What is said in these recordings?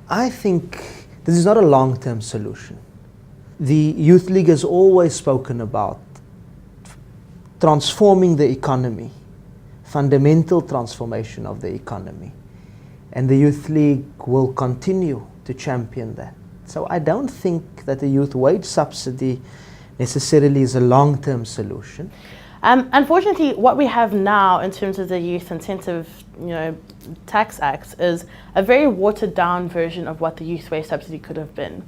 I think this is not a long-term solution. The Youth League has always spoken about transforming the economy, fundamental transformation of the economy. And the Youth League will continue to champion that. So I don't think that the youth wage subsidy necessarily is a long-term solution. Unfortunately, what we have now in terms of the Youth Incentive Tax Act is a very watered-down version of what the youth wage subsidy could have been.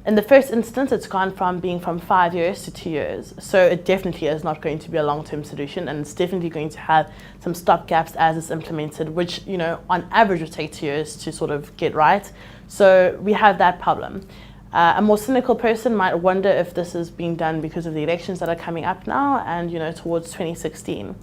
In the first instance, it's gone from being from 5 years to 2 years. So it definitely is not going to be a long-term solution, and it's definitely going to have some stopgaps as it's implemented, which, on average would take 2 years to sort of get right. So we have that problem. A more cynical person might wonder if this is being done because of the elections that are coming up now and, towards 2016.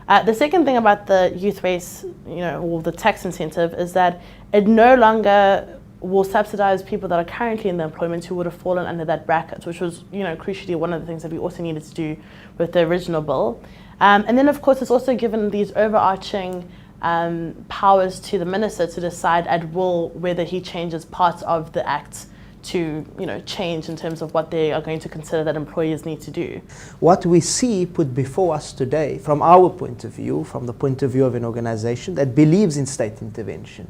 The second thing about the youth wage, or the tax incentive, is that it no longer will subsidize people that are currently in the employment who would have fallen under that bracket, which was, crucially one of the things that we also needed to do with the original bill. And then, of course, it's also given these overarching powers to the minister to decide at will whether he changes parts of the act to change in terms of what they are going to consider that employers need to do. What we see put before us today, from our point of view, from the point of view of an organization that believes in state intervention,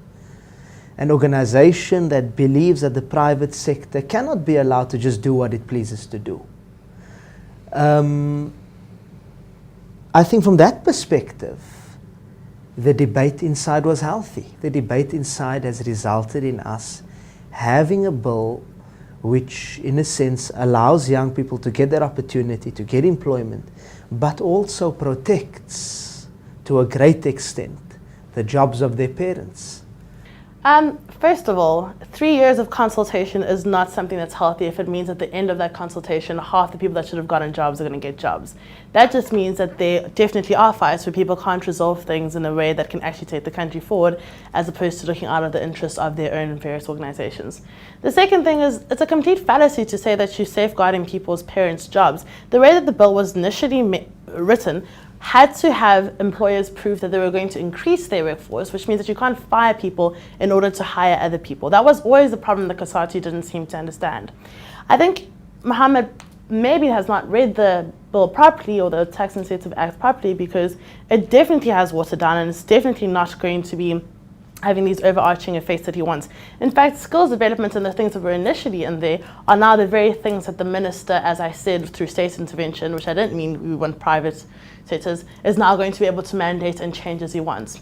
an organization that believes that the private sector cannot be allowed to just do what it pleases to do. I think from that perspective, the debate inside was healthy. The debate inside has resulted in us having a bill which, in a sense, allows young people to get that opportunity to get employment, but also protects, to a great extent, the jobs of their parents. First of all, 3 years of consultation is not something that's healthy if it means at the end of that consultation, half the people that should have gotten jobs are going to get jobs. That just means that there definitely are fights where people can't resolve things in a way that can actually take the country forward, as opposed to looking out of the interests of their own various organizations. The second thing is, it's a complete fallacy to say that you're safeguarding people's parents' jobs. The way that the bill was initially written had to have employers prove that they were going to increase their workforce, which means that you can't fire people in order to hire other people. That was always the problem that Kasati didn't seem to understand. I think Mohammed maybe has not read the bill properly, or the Tax Incentive Act properly, because it definitely has watered down, and it's definitely not going to be having these overarching effects that he wants. In fact, skills development and the things that were initially in there are now the very things that the minister, as I said, through state intervention, which I didn't mean we want private sectors, is now going to be able to mandate and change as he wants.